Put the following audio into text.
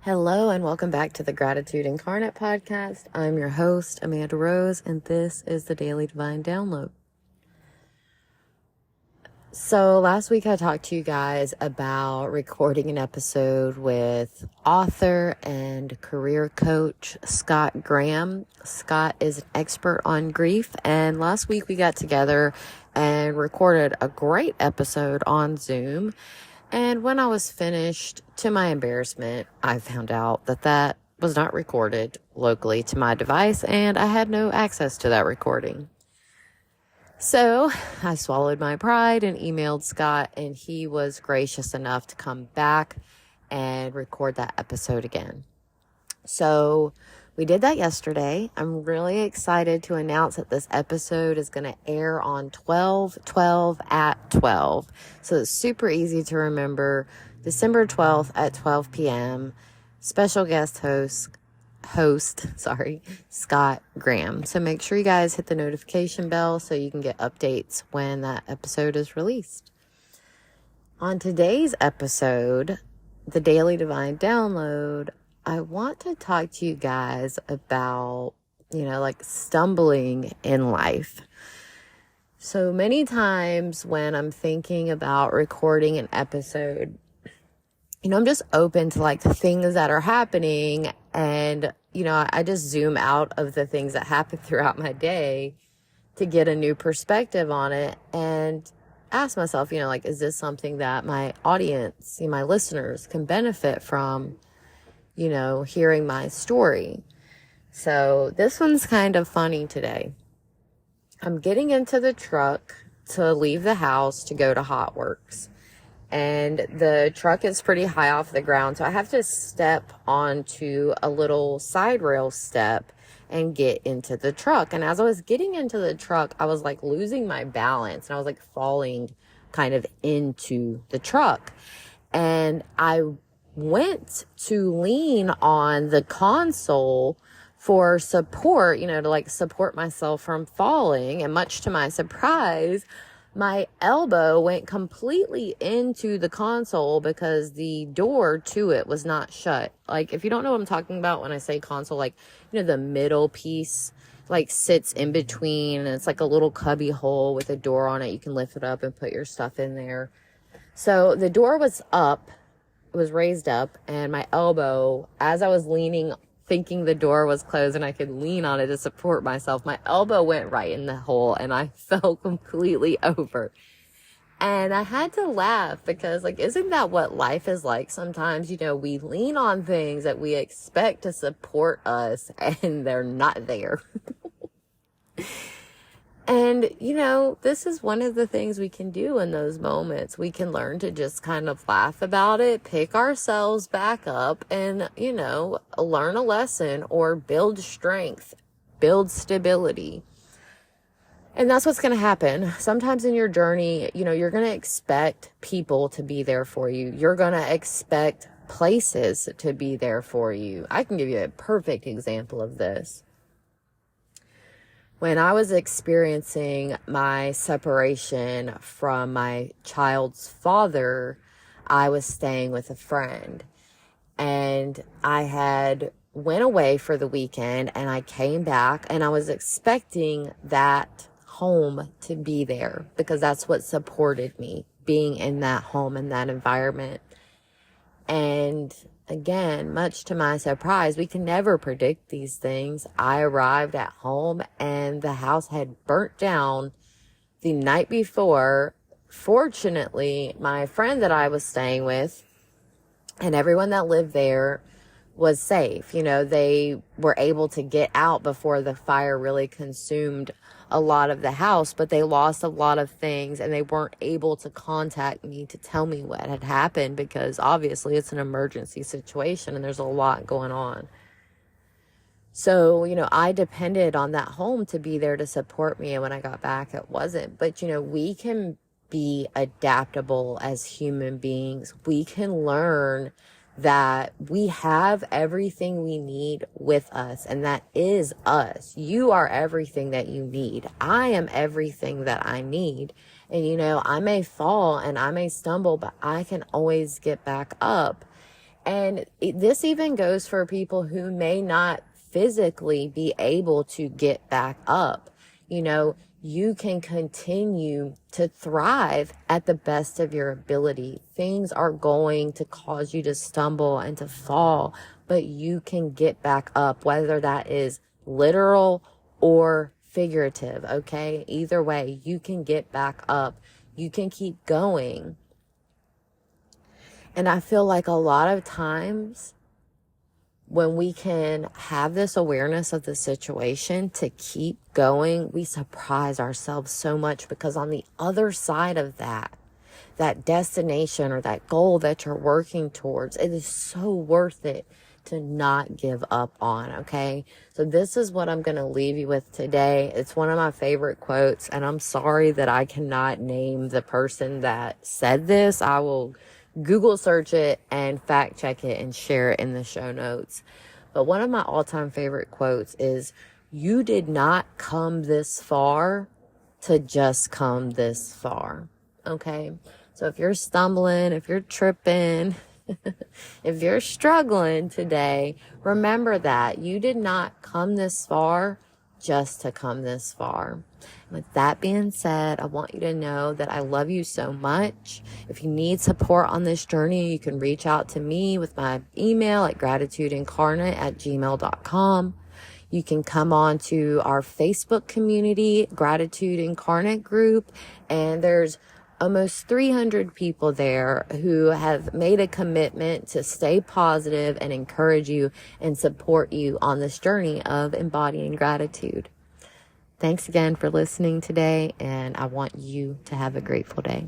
Hello and welcome back to the Gratitude Incarnate podcast. I'm your host, Amanda Rose, and this is the Daily Divine Download. So last week I talked to you guys about recording an episode with author and career coach Scott Graham. Scott is an expert on grief, and last week we got together and recorded a great episode on Zoom. And when I was finished, to my embarrassment, I found out that was not recorded locally to my device, and I had no access to that recording. So I swallowed my pride and emailed Scott, and he was gracious enough to come back and record that episode again. So we did that yesterday. I'm really excited to announce that this episode is going to air on 12/12 at 12. So it's super easy to remember. December 12th at 12 p.m. Special guest host, Scott Graham. So make sure you guys hit the notification bell so you can get updates when that episode is released. On today's episode, the Daily Divine Download, I want to talk to you guys about, stumbling in life. So many times when I'm thinking about recording an episode, I'm just open to things that are happening, and, I just zoom out of the things that happen throughout my day to get a new perspective on it and ask myself, is this something that my audience, my listeners can benefit from, hearing my story. So this one's kind of funny today. I'm getting into the truck to leave the house to go to Hot Works. And the truck is pretty high off the ground, so I have to step onto a little side rail step and get into the truck. And as I was getting into the truck, I was losing my balance, and I was falling kind of into the truck. And I went to lean on the console for support, to support myself from falling. And much to my surprise, my elbow went completely into the console because the door to it was not shut. If you don't know what I'm talking about when I say console, the middle piece, sits in between, and it's a little cubby hole with a door on it. You can lift it up and put your stuff in there. So the door was up, it was raised up, and my elbow, as I was leaning, thinking the door was closed and I could lean on it to support myself, my elbow went right in the hole and I fell completely over. And I had to laugh because, isn't that what life is like? Sometimes, we lean on things that we expect to support us and they're not there. And, this is one of the things we can do in those moments. We can learn to just kind of laugh about it, pick ourselves back up, and, learn a lesson or build strength, build stability. And that's what's going to happen. Sometimes in your journey, you're going to expect people to be there for you. You're going to expect places to be there for you. I can give you a perfect example of this. When I was experiencing my separation from my child's father, I was staying with a friend, and I had went away for the weekend, and I came back, and I was expecting that home to be there because that's what supported me, being in that home, in that environment. And again, much to my surprise, we can never predict these things. I arrived at home and the house had burnt down the night before. Fortunately, my friend that I was staying with and everyone that lived there was safe. They were able to get out before the fire really consumed a lot of the house, but they lost a lot of things and they weren't able to contact me to tell me what had happened because obviously it's an emergency situation and there's a lot going on. So, I depended on that home to be there to support me, and when I got back, it wasn't. But, we can be adaptable as human beings. We can learn that we have everything we need with us, and that is us. You are everything that you need. I am everything that I need. And I may fall and I may stumble, but I can always get back up. And this even goes for people who may not physically be able to get back up. You know, you can continue to thrive at the best of your ability. Things are going to cause you to stumble and to fall, but you can get back up, whether that is literal or figurative, okay? Either way, you can get back up. You can keep going. And I feel like a lot of times when we can have this awareness of the situation to keep going, we surprise ourselves so much, because on the other side of that destination or that goal that you're working towards, it is so worth it to not give up on, okay? So this is what I'm going to leave you with today. It's one of my favorite quotes, and I'm sorry that I cannot name the person that said this. I will Google search it and fact check it and share it in the show notes. But one of my all-time favorite quotes is, "You did not come this far to just come this far." Okay? So if you're stumbling, if you're tripping, if you're struggling today, remember that you did not come this far just to come this far. With that being said, I want you to know that I love you so much. If you need support on this journey, you can reach out to me with my email at gratitudeincarnate@gmail.com. You can come on to our Facebook community, Gratitude Incarnate group, and there's almost 300 people there who have made a commitment to stay positive and encourage you and support you on this journey of embodying gratitude. Thanks again for listening today, and I want you to have a grateful day.